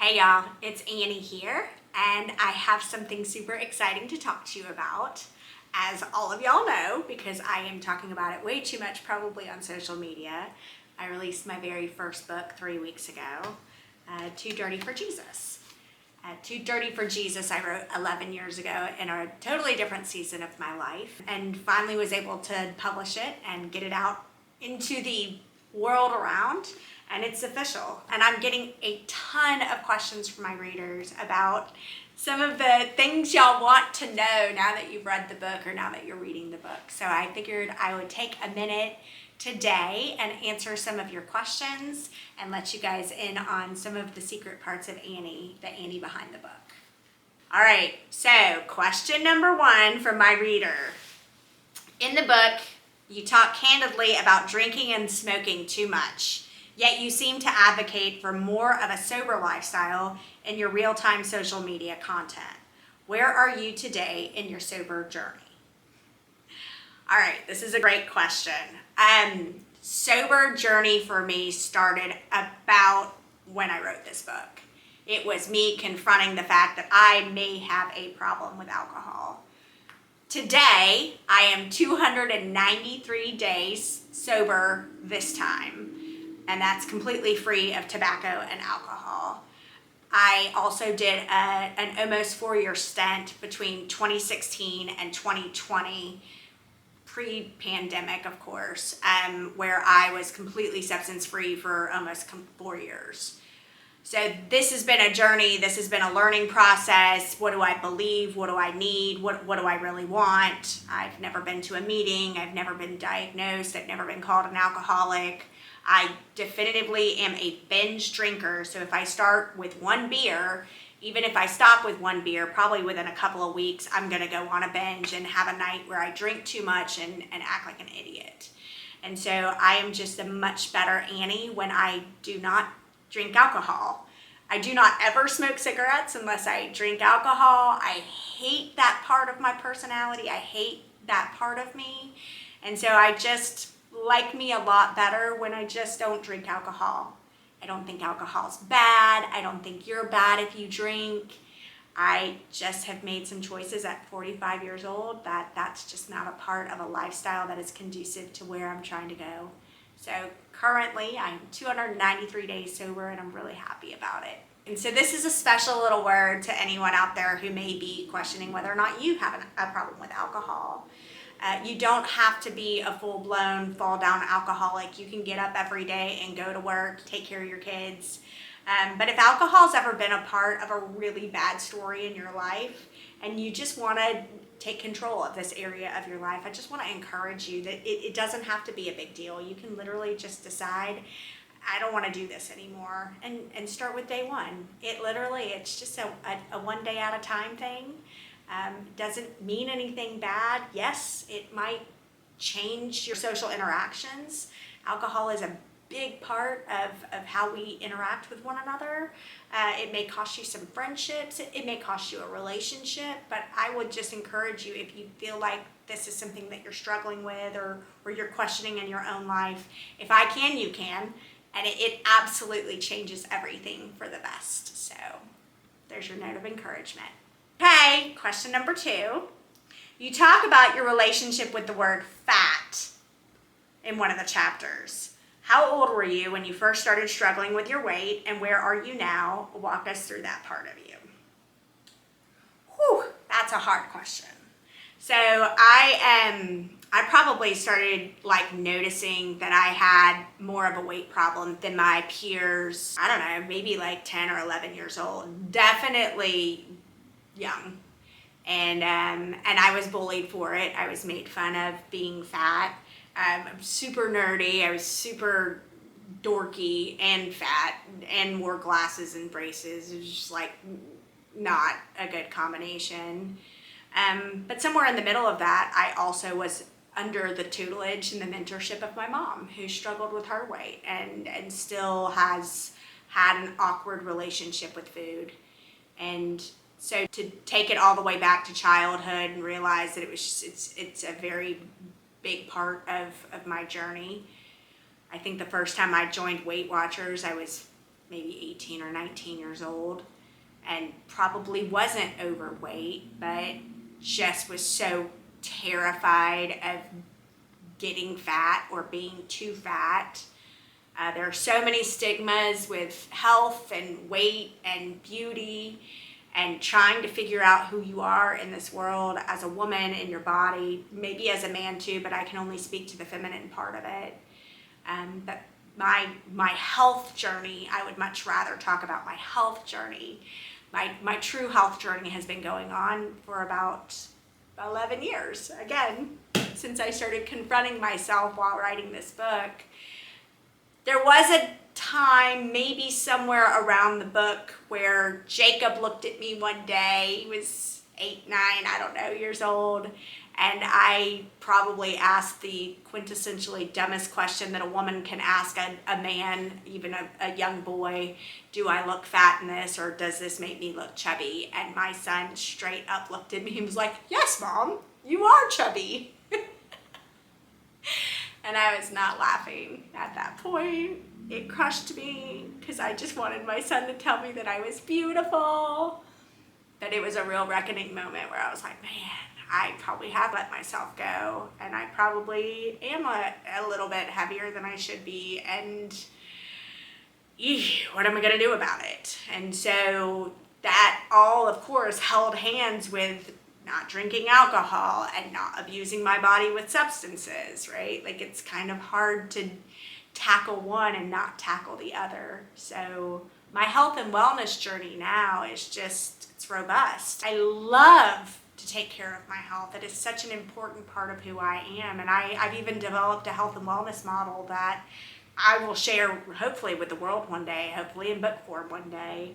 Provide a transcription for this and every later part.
Hey y'all, it's Annie here, and I have something super exciting to talk to you about. As all of y'all know, because I am talking about it way too much probably on social media, I released my very first book 3 weeks ago, Too Dirty for Jesus. Too Dirty for Jesus I wrote 11 years ago in a totally different season of my life, and finally was able to publish it and get it out into the world around. And it's official. And I'm getting a ton of questions from my readers about some of the things y'all want to know now that you've read the book or now that you're reading the book. So I figured I would take a minute today and answer some of your questions and let you guys in on some of the secret parts of Annie, the Annie behind the book. All right, so question number 1 from my reader. In the book, you talk candidly about drinking and smoking too much. Yet you seem to advocate for more of a sober lifestyle in your real-time social media content. Where are you today in your sober journey? All right, this is a great question. Sober journey for me started about when I wrote this book. It was me confronting the fact that I may have a problem with alcohol. Today, I am 293 days sober this time. And that's completely free of tobacco and alcohol. I also did an almost 4-year stint between 2016 and 2020, pre-pandemic, of course, where I was completely substance-free for almost 4 years. So this has been a journey. This has been a learning process. What do I believe? What do I need? What do I really want? I've never been to a meeting. I've never been diagnosed. I've never been called an alcoholic. I definitively am a binge drinker, so if I start with 1 beer, even if I stop with 1 beer, probably within a couple of weeks, I'm gonna go on a binge and have a night where I drink too much and act like an idiot. And so I am just a much better Annie when I do not drink alcohol. I do not ever smoke cigarettes unless I drink alcohol. I hate that part of my personality. I hate that part of me. And so I just like me a lot better when I just don't drink alcohol. I don't think alcohol's bad. I don't think you're bad if you drink. I just have made some choices at 45 years old that that's just not a part of a lifestyle that is conducive to where I'm trying to go. So currently I'm 293 days sober and I'm really happy about it. And so this is a special little word to anyone out there who may be questioning whether or not you have a problem with alcohol. You don't have to be a full-blown fall-down alcoholic. You can get up every day and go to work, take care of your kids. But if alcohol's ever been a part of a really bad story in your life and you just want to take control of this area of your life, I just want to encourage you that it doesn't have to be a big deal. You can literally just decide, I don't want to do this anymore, and start with day 1. It's just a 1 day at a time thing. Doesn't mean anything bad. Yes, it might change your social interactions. Alcohol is a big part of how we interact with one another. It may cost you some friendships. It may cost you a relationship, but I would just encourage you, if you feel like this is something that you're struggling with or you're questioning in your own life, if I can, you can. And it absolutely changes everything for the best. So there's your note of encouragement. Okay, question number 2. You talk about your relationship with the word fat in one of the chapters. How old were you when you first started struggling with your weight, and where are you now? Walk us through that part of you. Whew, that's a hard question. So I probably started noticing that I had more of a weight problem than my peers. I don't know, maybe 10 or 11 years old. Definitely young, and I was bullied for it. I was made fun of being fat. I'm super nerdy. I was super dorky and fat and wore glasses and braces. It was just not a good combination. But somewhere in the middle of that, I also was under the tutelage and the mentorship of my mom, who struggled with her weight and still has had an awkward relationship with food. And so to take it all the way back to childhood and realize that it's a very big part of my journey. I think the first time I joined Weight Watchers, I was maybe 18 or 19 years old, and probably wasn't overweight, but just was so terrified of getting fat or being too fat. There are so many stigmas with health and weight and beauty and trying to figure out who you are in this world as a woman in your body, maybe as a man too, but I can only speak to the feminine part of it. But my health journey, I would much rather talk about my health journey. My true health journey has been going on for about 11 years, again, since I started confronting myself while writing this book. There was a time, maybe somewhere around the book, where Jacob looked at me one day. He was 8, 9, I don't know, years old. And I probably asked the quintessentially dumbest question that a woman can ask a man, even a young boy. Do I look fat in this, or does this make me look chubby? And my son straight up looked at me and was like, yes, Mom, you are chubby. And I was not laughing at that point. It crushed me because I just wanted my son to tell me that I was beautiful. But it was a real reckoning moment where I was like, man, I probably have let myself go, and I probably am a little bit heavier than I should be, and what am I gonna do about it? And so that all, of course, held hands with not drinking alcohol and not abusing my body with substances, right? Like, it's kind of hard to tackle one and not tackle the other. So my health and wellness journey now is just, it's robust. I love to take care of my health. It is such an important part of who I am. And I've even developed a health and wellness model that I will share, hopefully, with the world one day, hopefully in book form one day.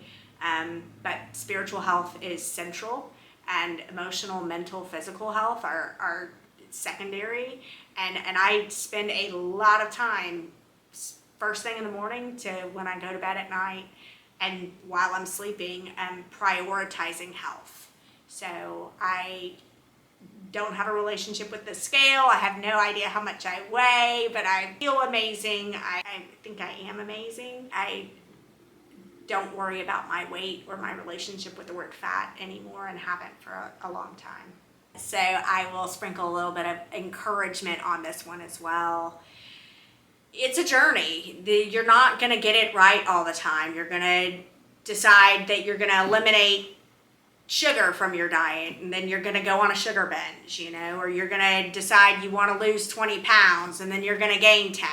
But spiritual health is central, and emotional, mental, physical health are secondary. And I spend a lot of time first thing in the morning to when I go to bed at night and while I'm sleeping, prioritizing health. So I don't have a relationship with the scale. I have no idea how much I weigh, but I feel amazing. I think I am amazing. I don't worry about my weight or my relationship with the word fat anymore, and haven't for a long time. So I will sprinkle a little bit of encouragement on this one as well. It's a journey. You're not going to get it right all the time. You're going to decide that you're going to eliminate sugar from your diet, and then you're going to go on a sugar binge, or you're going to decide you want to lose 20 pounds and then you're going to gain 10.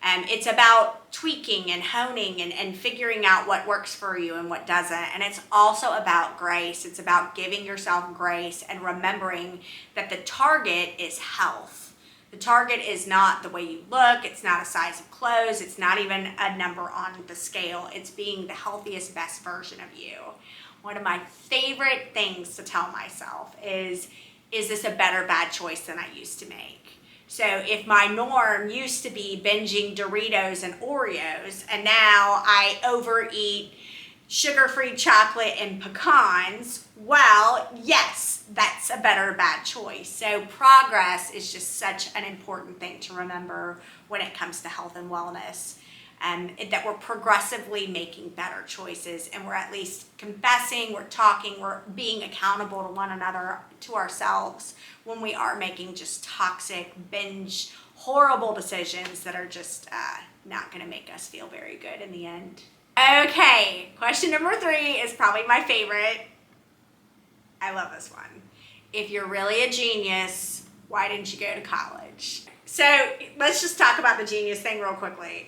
It's about tweaking and honing and figuring out what works for you and what doesn't. And it's also about grace. It's about giving yourself grace and remembering that the target is health. The target is not the way you look. It's not a size of clothes. It's not even a number on the scale. It's being the healthiest, best version of you. One of my favorite things to tell myself is this a better bad choice than I used to make? So if my norm used to be binging Doritos and Oreos, and now I overeat sugar-free chocolate and pecans, well, yes, that's a better bad choice. So progress is just such an important thing to remember when it comes to health and wellness. That we're progressively making better choices, and we're at least confessing, we're talking, we're being accountable to one another, to ourselves, when we are making just toxic, binge, horrible decisions that are just not going to make us feel very good in the end. Okay, question number 3 is probably my favorite. I love this one. If you're really a genius, why didn't you go to college? So let's just talk about the genius thing real quickly.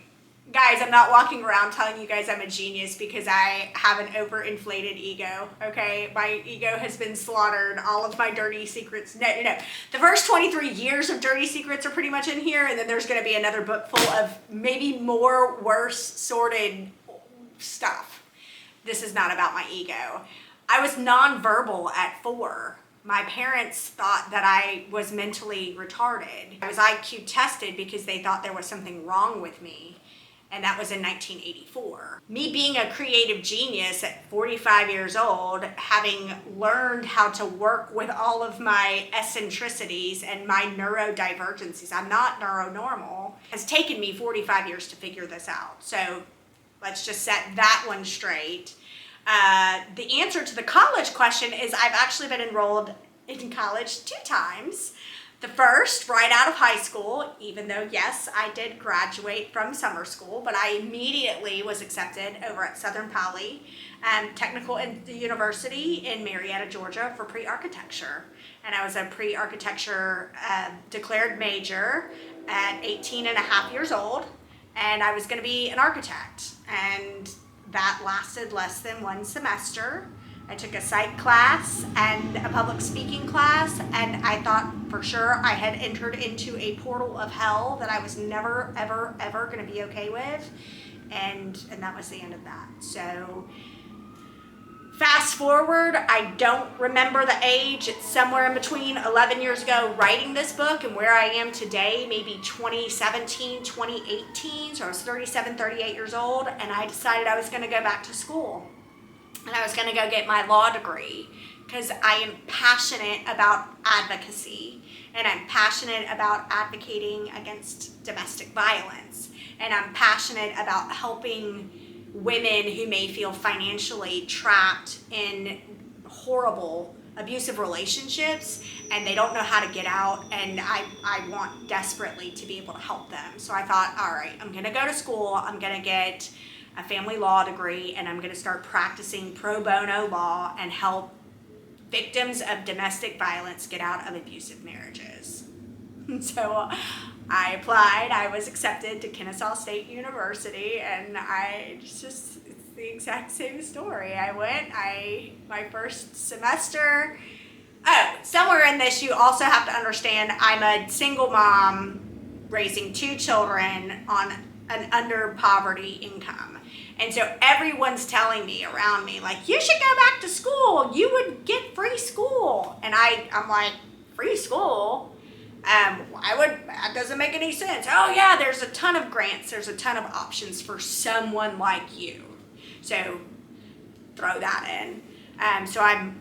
Guys, I'm not walking around telling you guys I'm a genius because I have an overinflated ego, okay? My ego has been slaughtered. All of my dirty secrets. No. The first 23 years of dirty secrets are pretty much in here, and then there's going to be another book full of maybe more worse sorted stuff. This is not about my ego. I was nonverbal at 4. My parents thought that I was mentally retarded. I was IQ tested because they thought there was something wrong with me. And that was in 1984. Me being a creative genius at 45 years old, having learned how to work with all of my eccentricities and my neurodivergencies, I'm not neuronormal, has taken me 45 years to figure this out. So Let's just set that one straight. The answer to the college question is I've actually been enrolled in college 2 times. The first, right out of high school, even though, yes, I did graduate from summer school, but I immediately was accepted over at Southern Poly Technical University in Marietta, Georgia for pre-architecture. And I was a pre-architecture declared major at 18 and a half years old, and I was going to be an architect. And that lasted less than 1 semester. I took a psych class and a public speaking class, and I thought for sure I had entered into a portal of hell that I was never, ever, ever going to be okay with. And that was the end of that. So fast forward, I don't remember the age. It's somewhere in between 11 years ago writing this book and where I am today, maybe 2017, 2018. So I was 37, 38 years old, and I decided I was going to go back to school. And I was going to go get my law degree because I am passionate about advocacy, and I'm passionate about advocating against domestic violence, and I'm passionate about helping women who may feel financially trapped in horrible abusive relationships and they don't know how to get out, and I want desperately to be able to help them. So I thought, all right, I'm going to go to school, I'm going to get a family law degree, and I'm going to start practicing pro bono law and help victims of domestic violence get out of abusive marriages. So I applied, I was accepted to Kennesaw State University, and it's the exact same story. I went, my first semester, somewhere in this you also have to understand I'm a single mom raising 2 children on an under poverty income. And so everyone's telling me around me, like, you should go back to school. You would get free school. And I'm like, free school? That doesn't make any sense. Oh yeah, there's a ton of grants. There's a ton of options for someone like you. So throw that in. So I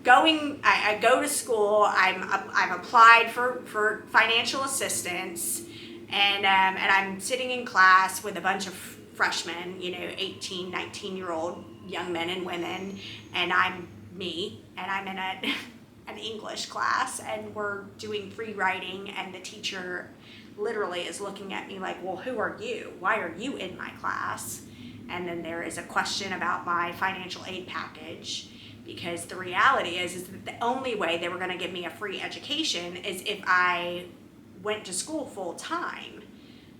go to school. I've applied for financial assistance, and I'm sitting in class with a bunch of freshmen, 18, 19-year-old young men and women, and I'm me, and I'm in an English class, and we're doing free writing, and the teacher literally is looking at me like, well, who are you? Why are you in my class? And then there is a question about my financial aid package, because the reality is that the only way they were going to give me a free education is if I went to school full time.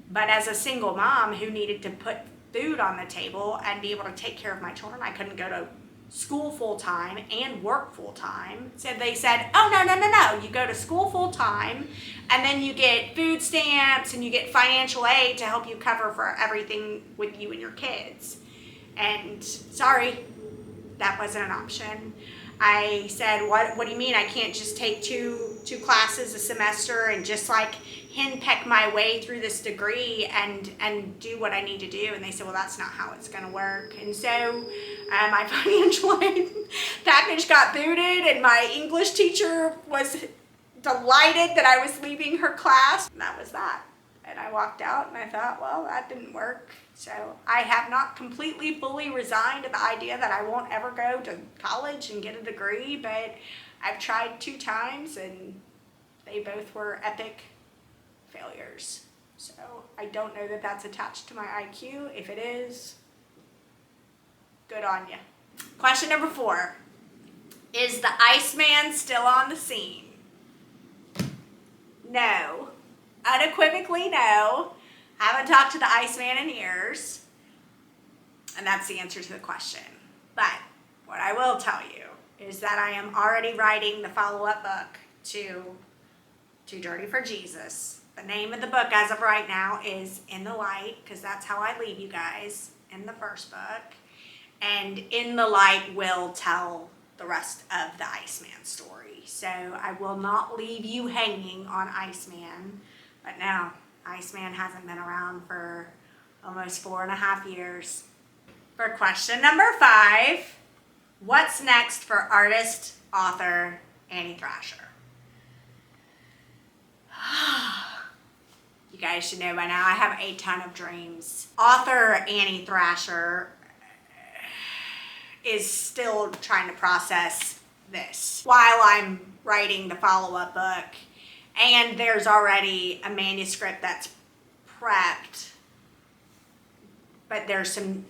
But as a single mom who needed to put food on the table and be able to take care of my children, I couldn't go to school full time and work full time. So they said, oh, no. You go to school full time, and then you get food stamps and you get financial aid to help you cover for everything with you and your kids. And sorry, that wasn't an option. I said, what do you mean I can't just take two classes a semester and just like henpeck my way through this degree and do what I need to do? And they said, well, that's not how it's going to work. And so my financial aid package got booted, and my English teacher was delighted that I was leaving her class. And that was that. And I walked out, and I thought, well, that didn't work. So I have not completely, fully resigned to the idea that I won't ever go to college and get a degree, but I've tried 2 times, and they both were epic failures. So I don't know that that's attached to my IQ. If it is, good on you. Question number 4. Is the Iceman still on the scene? No. Unequivocally no. Haven't talked to the Iceman in years. And that's the answer to the question. But what I will tell you is that I am already writing the follow-up book to Too Dirty for Jesus. The name of the book as of right now is In the Light, because that's how I leave you guys in the first book. And In the Light will tell the rest of the Iceman story. So I will not leave you hanging on Iceman. But no, Iceman hasn't been around for almost 4.5 years. For question number 5, what's next for artist, author, Annie Thrasher? You guys should know by now I have a ton of dreams. Author Annie Thrasher is still trying to process this while I'm writing the follow-up book. And there's already a manuscript that's prepped, but there's some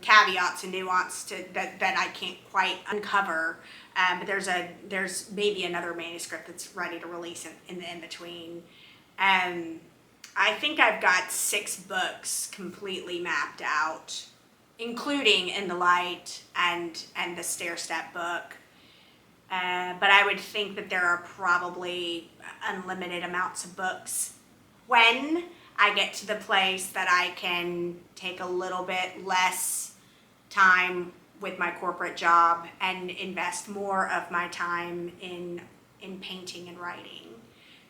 caveats and nuance to that I can't quite uncover. But there's maybe another manuscript that's ready to release in the in-between. I think I've got 6 books completely mapped out, including In the Light and the Stair Step book. But I would think that there are probably unlimited amounts of books when I get to the place that I can take a little bit less time with my corporate job and invest more of my time in painting and writing.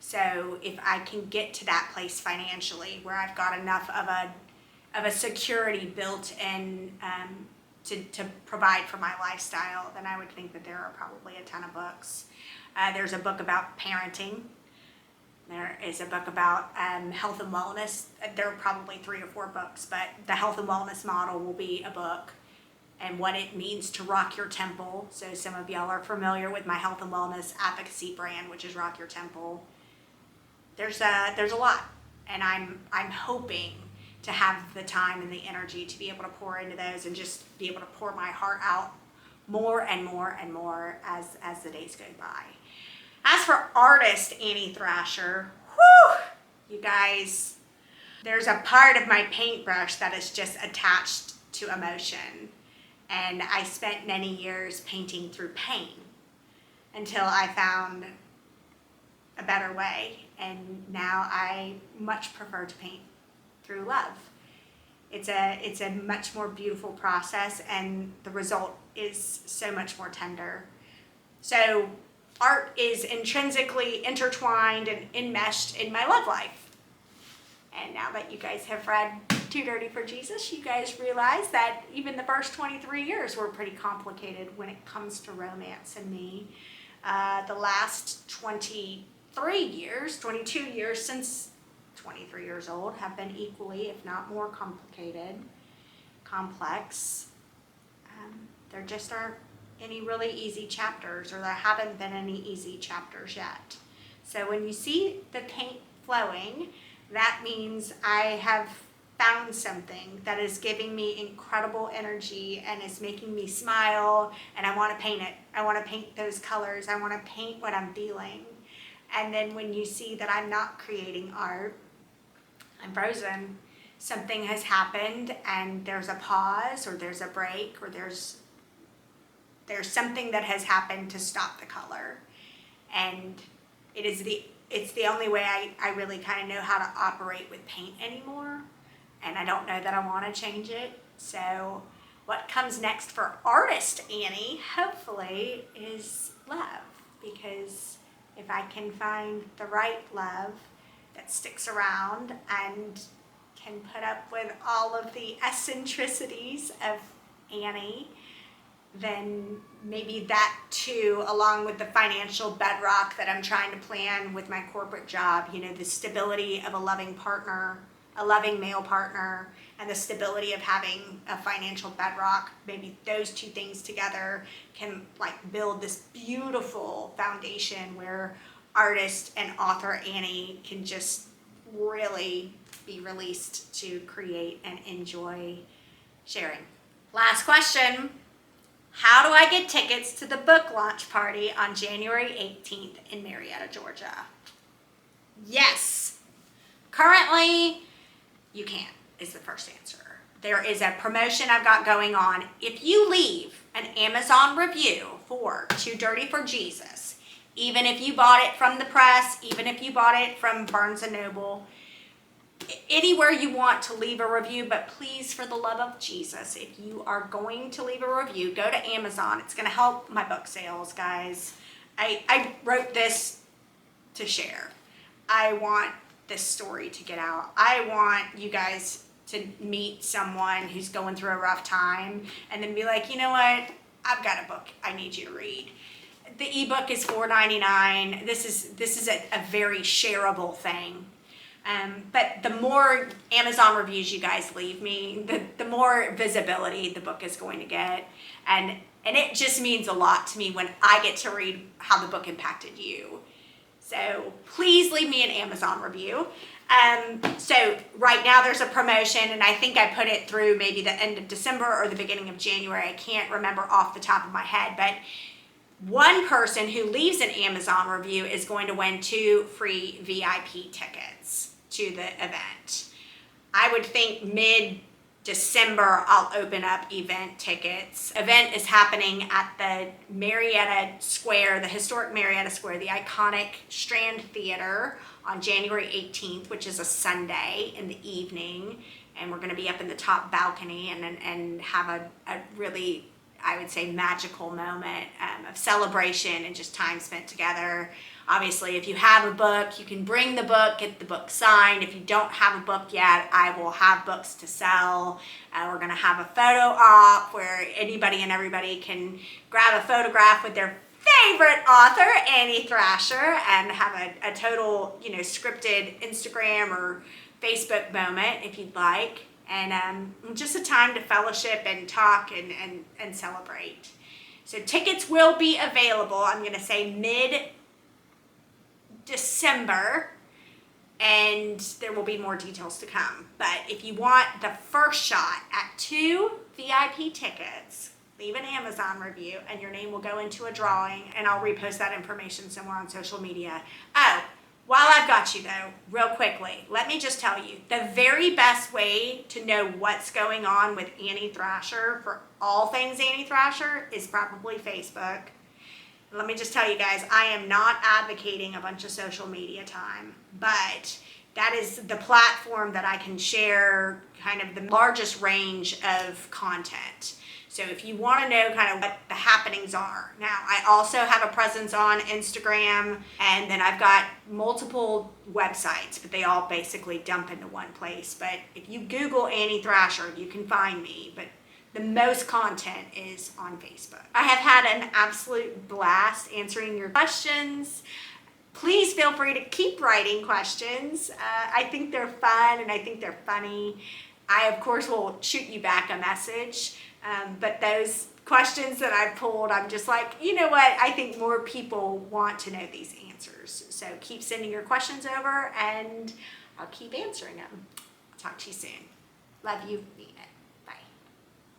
So if I can get to that place financially where I've got enough of a security built in to provide for my lifestyle, then I would think that there are probably a ton of books. There's a book about parenting. There is a book about health and wellness. There are probably 3 or 4 books, but the health and wellness model will be a book, and what it means to rock your temple. So some of y'all are familiar with my health and wellness advocacy brand, which is Rock Your Temple. There's a lot, and I'm hoping to have the time and the energy to be able to pour into those and just be able to pour my heart out more and more and more as the days go by. As for artist Annie Thrasher, you guys, there's a part of my paintbrush that is just attached to emotion. And I spent many years painting through pain until I found a better way. And now I much prefer to paint through love. It's a much more beautiful process, and the result is so much more tender. So art is intrinsically intertwined and enmeshed in my love life. And now that you guys have read Too Dirty for Jesus, you guys realize that even the first 23 years were pretty complicated when it comes to romance and me. The last 22 years since 23 years old have been equally, if not more complicated, complex. There just aren't any really easy chapters, or there haven't been any easy chapters yet. So when you see the paint flowing, that means I have found something that is giving me incredible energy and is making me smile, and I want to paint it. I want to paint those colors. I want to paint what I'm feeling. And then when you see that I'm not creating art, I'm frozen. Something has happened and there's a pause, or there's a break, or there's something that has happened to stop the color. And it's the only way I really kind of know how to operate with paint anymore. And I don't know that I want to change it. So what comes next for artist Annie, hopefully, is love. Because if I can find the right love that sticks around and can put up with all of the eccentricities of Annie, then maybe that too, along with the financial bedrock that I'm trying to plan with my corporate job, the stability of a loving partner, a loving male partner, and the stability of having a financial bedrock, maybe those two things together can build this beautiful foundation where artist and author Annie can just really be released to create and enjoy sharing. Last question. How do I get tickets to the book launch party on January 18th in Marietta, Georgia? Yes. Currently, you can, is the first answer. There is a promotion I've got going on. If you leave an Amazon review for Too Dirty for Jesus, even if you bought it from the press, even if you bought it from Barnes & Noble, anywhere you want to leave a review, but please, for the love of Jesus, if you are going to leave a review, go to Amazon. It's going to help my book sales, guys. I wrote this to share. I want this story to get out. I want you guys to meet someone who's going through a rough time and then be like, you know what? I've got a book I need you to read. The ebook is $4.99. This is a very shareable thing. But the more Amazon reviews you guys leave me, the more visibility the book is going to get. And it just means a lot to me when I get to read how the book impacted you. So please leave me an Amazon review. So right now there's a promotion, and I think I put it through maybe the end of December or the beginning of January. I can't remember off the top of my head, but one person who leaves an Amazon review is going to win 2 free VIP tickets to the event. I would think mid-December I'll open up event tickets. Event is happening at the Marietta Square, the historic Marietta Square, the iconic Strand Theater on January 18th, which is a Sunday in the evening. And we're going to be up in the top balcony and have a really, I would say, magical moment of celebration and just time spent together. Obviously, if you have a book, you can bring the book, get the book signed. If you don't have a book yet, I will have books to sell. We're going to have a photo op where anybody and everybody can grab a photograph with their favorite author, Thrasher, and have a total, scripted Instagram or Facebook moment if you'd like. And just a time to fellowship and talk and celebrate. So tickets will be available, I'm going to say mid-December, and there will be more details to come. But if you want the first shot at 2 VIP tickets, leave an Amazon review and your name will go into a drawing, and I'll repost that information somewhere on social media. Oh, while I've got you though, real quickly, let me just tell you, the very best way to know what's going on with Thrasher for all things Thrasher is probably Facebook. Let me just tell you guys, I am not advocating a bunch of social media time, but that is the platform that I can share kind of the largest range of content. So if you want to know kind of what the happenings are. Now, I also have a presence on Instagram, and then I've got multiple websites, but they all basically dump into one place. But if you Google Thrasher, you can find me. But the most content is on Facebook. I have had an absolute blast answering your questions. Please feel free to keep writing questions. I think they're fun and I think they're funny. I, of course, will shoot you back a message. But those questions that I pulled, I'm just like, you know what? I think more people want to know these answers. So keep sending your questions over and I'll keep answering them. Talk to you soon. Love you, Nina.